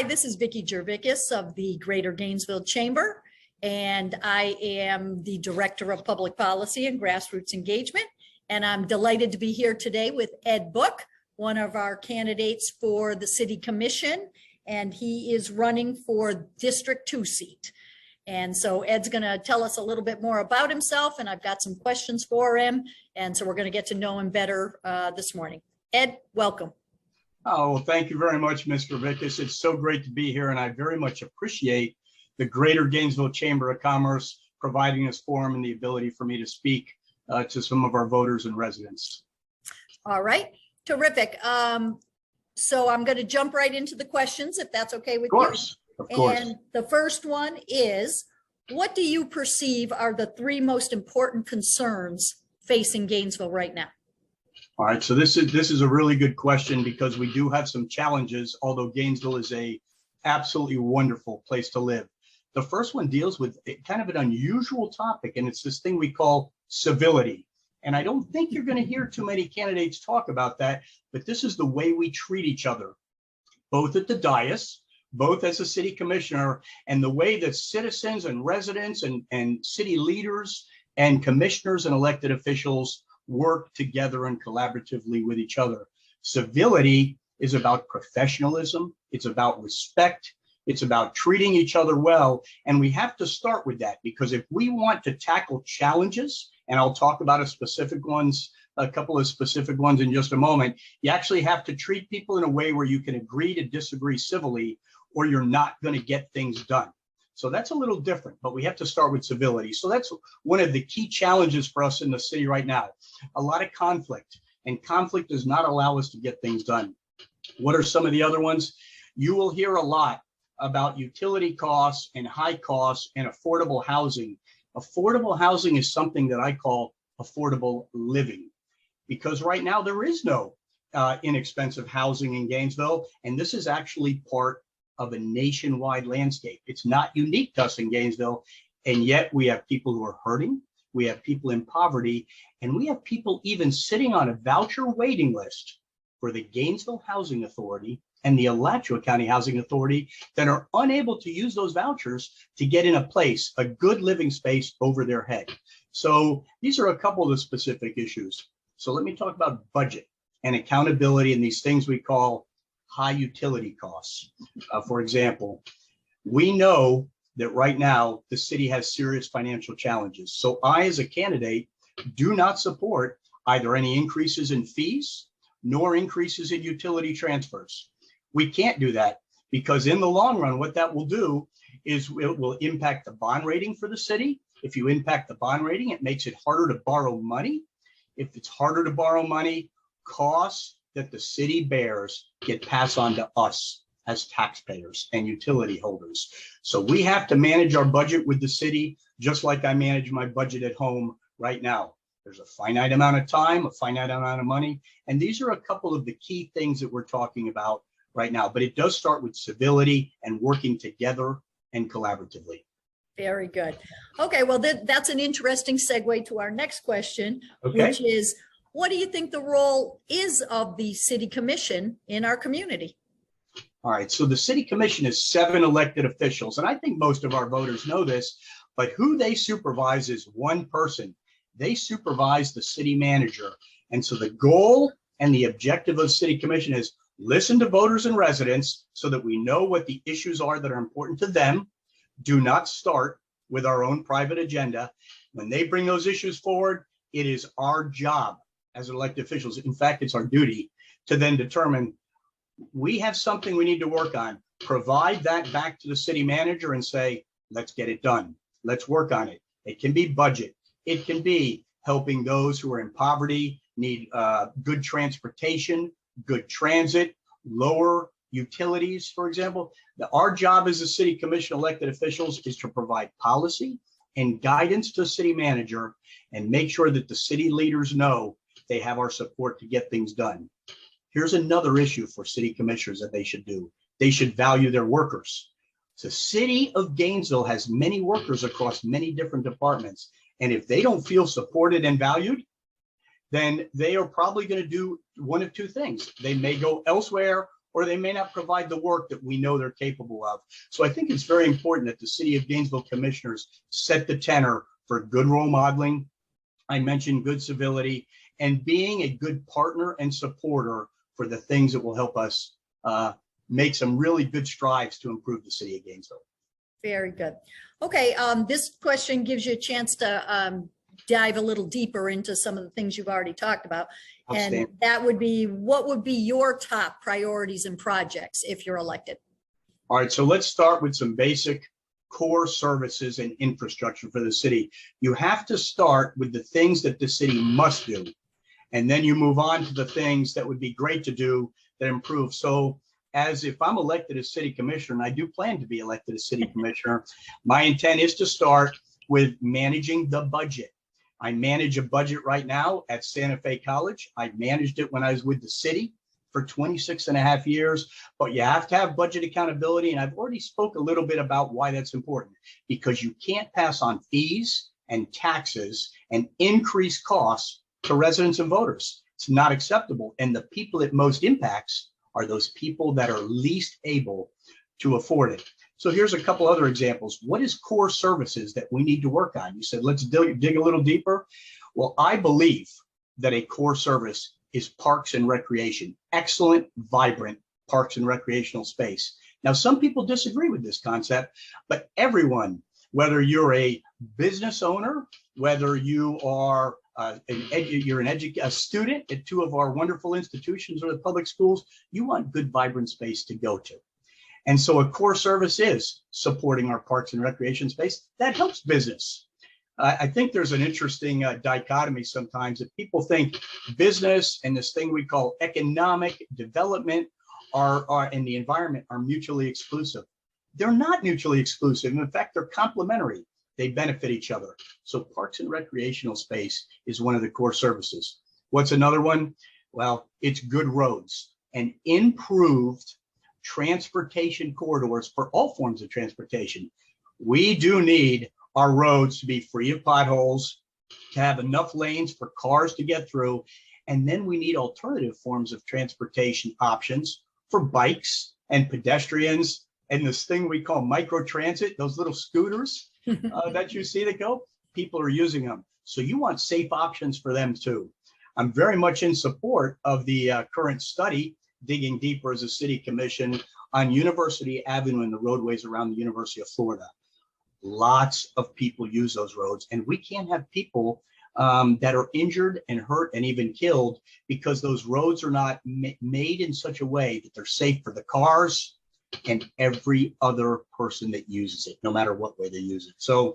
this is Vicki Jervickus of the Greater Gainesville Chamber, and I am the Director of Public Policy and Grassroots Engagement. And I'm delighted to be here today with Ed Book, one of our candidates for the City Commission, and he is running for District 2 seat. And so Ed's going to tell us a little bit more about himself, and I've got some questions for him. And so we're going to get to know him better this morning. Ed, welcome. Oh, well, thank you very much, Mr. Vickus. It's so great to be here, and I very much appreciate the Greater Gainesville Chamber of Commerce providing this forum and the ability for me to speak to some of our voters and residents. All right, terrific. So I'm going to jump right into the questions, if that's okay with you. Of course. And the first one is, what do you perceive are the three most important concerns facing Gainesville right now? All right, so this is a really good question because we do have some challenges, although Gainesville is a absolutely wonderful place to live. The first one deals with kind of an unusual topic, and it's this thing we call civility. And I don't think you're going to hear too many candidates talk about that, but this is the way we treat each other, both at the dais, both as a city commissioner, and the way that citizens and residents and city leaders and commissioners and elected officials work together and collaboratively with each other. Civility is about professionalism. It's about respect. It's about treating each other well. And we have to start with that, because if we want to tackle challenges, and I'll talk about a couple of specific ones in just a moment, you actually have to treat people in a way where you can agree to disagree civilly, or you're not going to get things done. So that's a little different, but we have to start with civility. So that's one of the key challenges for us in the city right now. A lot of conflict, and conflict does not allow us to get things done. What are some of the other ones? You will hear a lot about utility costs and high costs and affordable housing. Affordable housing is something that I call affordable living, because right now there is no inexpensive housing in Gainesville, and this is actually part of a nationwide landscape. It's not unique to us in Gainesville, and yet we have people who are hurting, we have people in poverty, and we have people even sitting on a voucher waiting list for the Gainesville Housing Authority and the Alachua County Housing Authority that are unable to use those vouchers to get in a place, a good living space over their head. So these are a couple of the specific issues. So let me talk about budget and accountability and these things we call high utility costs. For example, we know that right now the city has serious financial challenges. So I, as a candidate, do not support either any increases in fees nor increases in utility transfers. We can't do that, because in the long run, what that will do is it will impact the bond rating for the city. If you impact the bond rating, it makes it harder to borrow money. If it's harder to borrow money, costs that the city bears get passed on to us as taxpayers and utility holders. So we have to manage our budget with the city, just like I manage my budget at home right now. There's a finite amount of time, a finite amount of money, and these are a couple of the key things that we're talking about right now. But it does start with civility and working together and collaboratively. Very good. Okay, well, that's an interesting segue to our next question, which is, what do you think the role is of the City Commission in our community? All right, so the City Commission is 7 elected officials, and I think most of our voters know this, but who they supervise is one person. They supervise the city manager. And so the goal and the objective of City Commission is listen to voters and residents so that we know what the issues are that are important to them. Do not start with our own private agenda. When they bring those issues forward, it is our job as elected officials, in fact, it's our duty, to then determine we have something we need to work on. Provide that back to the city manager and say, let's get it done. Let's work on it. It can be budget. It can be helping those who are in poverty, need good transportation, good transit, lower utilities, for example. Our job as a city commission elected officials is to provide policy and guidance to the city manager and make sure that the city leaders know they have our support to get things done. Here's another issue for city commissioners that they should do. They should value their workers. The city of Gainesville has many workers across many different departments. And if they don't feel supported and valued, then they are probably going to do one of two things. They may go elsewhere, or they may not provide the work that we know they're capable of. So I think it's very important that the City of Gainesville commissioners set the tenor for good role modeling. I mentioned good civility and being a good partner and supporter for the things that will help us make some really good strides to improve the City of Gainesville. Very good. Okay, this question gives you a chance to dive a little deeper into some of the things you've already talked about. And that would be, what would be your top priorities and projects if you're elected? All right, so let's start with some basic core services and infrastructure for the city. You have to start with the things that the city must do, and then you move on to the things that would be great to do that improve. So as if I'm elected as city commissioner, and I do plan to be elected as city commissioner, my intent is to start with managing the budget. I manage a budget right now at Santa Fe College. I managed it when I was with the city for 26 and a half years, but you have to have budget accountability. And I've already spoke a little bit about why that's important, because you can't pass on fees and taxes and increased costs to residents and voters. It's not acceptable. And the people it most impacts are those people that are least able to afford it. So here's a couple other examples. What is core services that we need to work on? You said, let's dig a little deeper. Well, I believe that a core service is parks and recreation, excellent, vibrant parks and recreational space. Now, some people disagree with this concept, but everyone, whether you're a business owner, whether you are a student at two of our wonderful institutions or the public schools, you want good, vibrant space to go to. And so a core service is supporting our parks and recreation space. That helps business. I think there's an interesting dichotomy sometimes that people think business and this thing we call economic development and the environment are mutually exclusive. They're not mutually exclusive. In fact, they're complementary. They benefit each other. So parks and recreational space is one of the core services. What's another one? Well, it's good roads and improved transportation corridors for all forms of transportation. We do need our roads to be free of potholes, to have enough lanes for cars to get through. And then we need alternative forms of transportation options for bikes and pedestrians and this thing we call microtransit, those little scooters that you see that go, people are using them. So you want safe options for them too. I'm very much in support of the current study, digging deeper as a city commission on University Avenue and the roadways around the University of Florida. Lots of people use those roads, and we can't have people that are injured and hurt and even killed because those roads are not made in such a way that they're safe for the cars and every other person that uses it, no matter what way they use it. So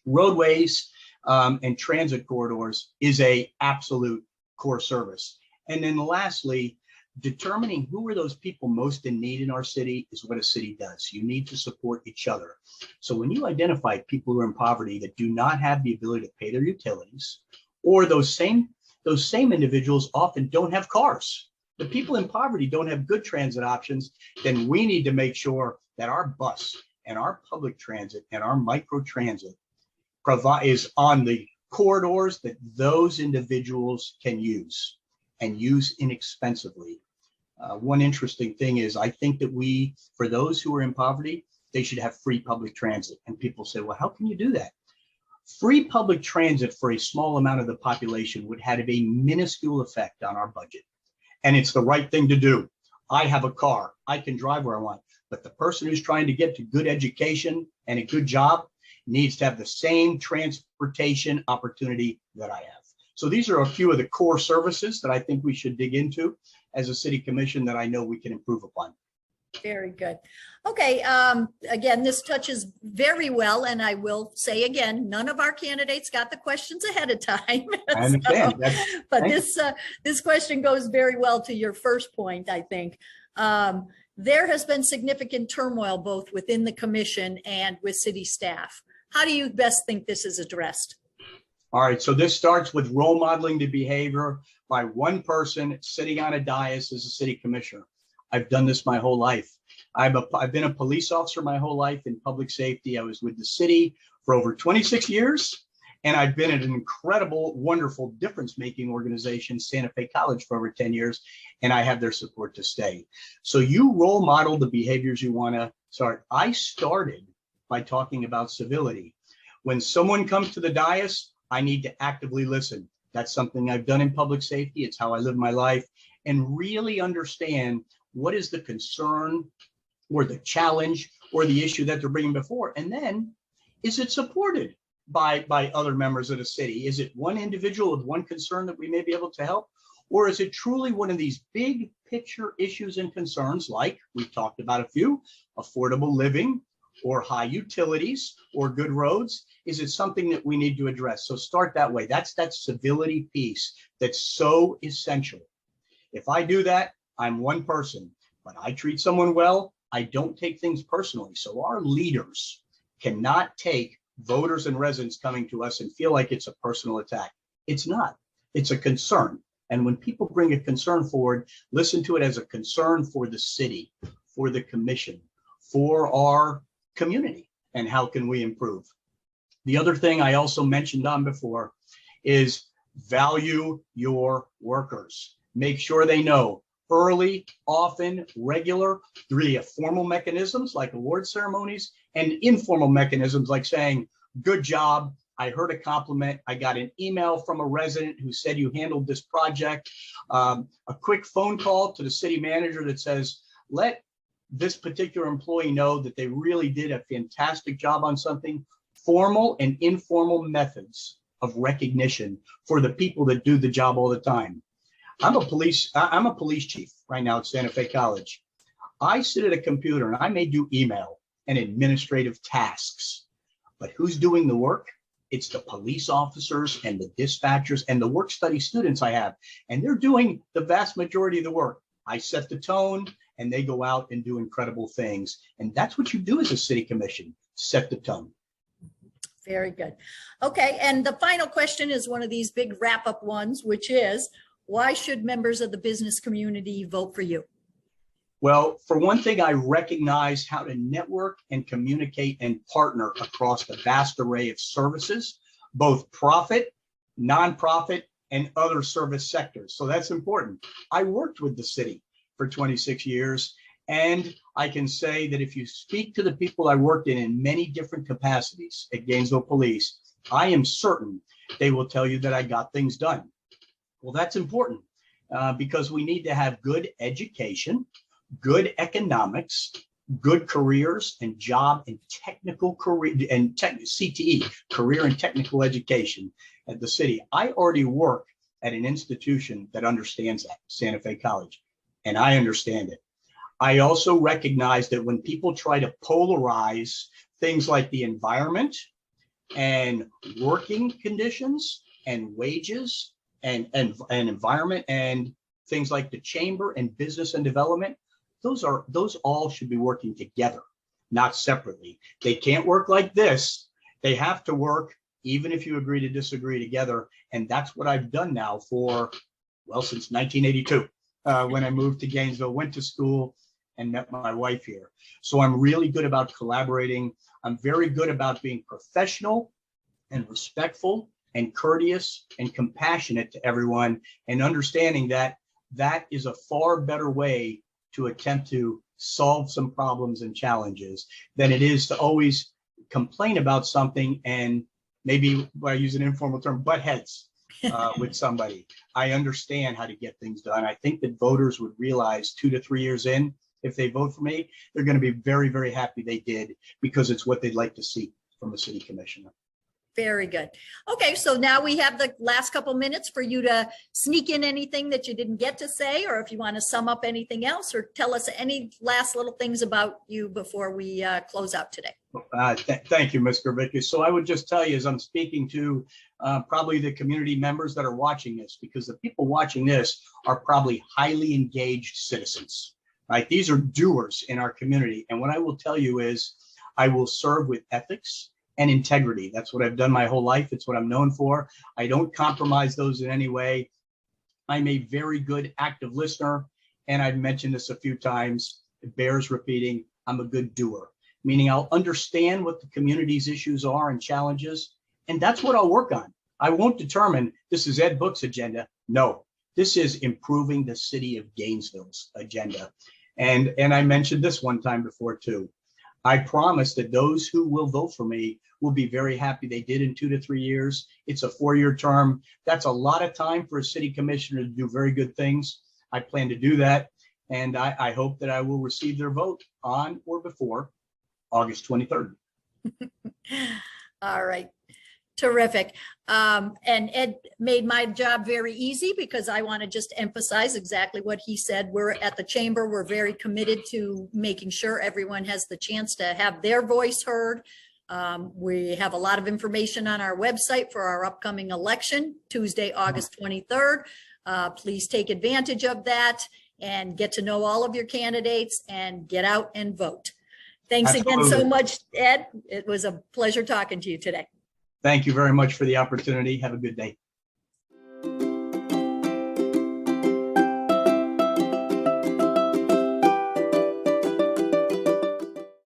roadways and transit corridors is a absolute core service. And then lastly, determining who are those people most in need in our city is what a city does. You need to support each other. So when you identify people who are in poverty that do not have the ability to pay their utilities, or those same individuals often don't have cars, the people in poverty don't have good transit options, then we need to make sure that our bus and our public transit and our micro transit is on the corridors that those individuals can use and use inexpensively. One interesting thing is I think that for those who are in poverty, they should have free public transit. And people say, well, how can you do that? Free public transit for a small amount of the population would have a minuscule effect on our budget. And it's the right thing to do. I have a car. I can drive where I want. But the person who's trying to get to good education and a good job needs to have the same transportation opportunity that I have. So these are a few of the core services that I think we should dig into as a city commission that I know we can improve upon. Very good. Okay. Again, this touches very well. And I will say again, none of our candidates got the questions ahead of time. I understand. But this question goes very well to your first point, I think. There has been significant turmoil both within the commission and with city staff. How do you best think this is addressed? All right, so this starts with role modeling the behavior by one person sitting on a dais as a city commissioner. I've done this my whole life. I've been a police officer my whole life in public safety. I was with the city for over 26 years, And I've been at an incredible, wonderful difference-making organization, Santa Fe College, for over 10 years, and I have their support to stay. So you role model the behaviors you want to start. I started by talking about civility. When someone comes to the dais, I need to actively listen. That's something I've done in public safety. It's how I live my life, and really understand what is the concern or the challenge or the issue that they're bringing before. And then, is it supported by other members of the city? Is it one individual with one concern that we may be able to help? Or is it truly one of these big picture issues and concerns, like we've talked about a few, affordable living or high utilities or good roads? Is it something that we need to address? So start that way. That's that civility piece that's so essential. If I do that, I'm one person, but I treat someone well, I don't take things personally. So our leaders cannot take voters and residents coming to us and feel like it's a personal attack. It's not. It's a concern. And when people bring a concern forward, listen to it as a concern for the city, for the commission, for our community, and how can we improve. The other thing I also mentioned on before is value your workers. Make sure they know early, often, regular, via formal mechanisms like award ceremonies and informal mechanisms like saying, good job, I heard a compliment, I got an email from a resident who said you handled this project, a quick phone call to the city manager that says, let this particular employee know that they really did a fantastic job on something. Formal and informal methods of recognition for the people that do the job all the time. I'm a police chief right now at Santa Fe College. I sit at a computer and I may do email and administrative tasks, but who's doing the work? It's the police officers and the dispatchers and the work study students I have, and they're doing the vast majority of the work. I set the tone and they go out and do incredible things. And that's what you do as a city commission, set the tone. Very good. Okay, and the final question is one of these big wrap-up ones, which is, why should members of the business community vote for you? Well, for one thing, I recognize how to network and communicate and partner across the vast array of services, both profit, nonprofit, and other service sectors. So that's important. I worked with the city for 26 years, and I can say that if you speak to the people I worked in many different capacities at Gainesville Police, I am certain they will tell you that I got things done. Well, that's important because we need to have good education, good economics, good careers and job and technical career and CTE, career and technical education at the city. I already work at an institution that understands that, Santa Fe College, and I understand it. I also recognize that when people try to polarize things like the environment and working conditions and wages and environment and things like the chamber and business and development, those all should be working together, not separately. They can't work like this. They have to work even if you agree to disagree together. And that's what I've done now for, well, since 1982, when I moved to Gainesville, went to school and met my wife here. So I'm really good about collaborating. I'm very good about being professional and respectful and courteous and compassionate to everyone, and understanding that that is a far better way to attempt to solve some problems and challenges than it is to always complain about something and maybe, I use an informal term, butt heads with somebody. I understand how to get things done. I think that voters would realize 2 to 3 years in, if they vote for me, they're going to be very, very happy they did, because it's what they'd like to see from a city commissioner. Very good. Okay, so now we have the last couple minutes for you to sneak in anything that you didn't get to say, or if you want to sum up anything else, or tell us any last little things about you before we close out today. Thank you, Ms. Gravicki. So I would just tell you, as I'm speaking to probably the community members that are watching this, because the people watching this are probably highly engaged citizens, right? These are doers in our community. And what I will tell you is I will serve with ethics and integrity. That's what I've done my whole life. It's what I'm known for. I don't compromise those in any way. I'm a very good active listener. And I've mentioned this a few times. It bears repeating. I'm a good doer, meaning I'll understand what the community's issues are and challenges, And that's what I'll work on. I won't determine this is Ed Book's agenda. No, this is improving the city of Gainesville's agenda. And I mentioned this one time before too. I promise that those who will vote for me will be very happy they did in 2 to 3 years. It's a 4-year term. That's a lot of time for a city commissioner to do very good things. I plan to do that. And I hope that I will receive their vote on or before August 23rd. All right. Terrific. And Ed made my job very easy because I want to just emphasize exactly what he said. We're at the chamber. We're very committed to making sure everyone has the chance to have their voice heard. We have a lot of information on our website for our upcoming election, Tuesday, August 23rd. Please take advantage of that and get to know all of your candidates and get out and vote. Thanks again so much, Ed. It was a pleasure talking to you today. Thank you very much for the opportunity. Have a good day.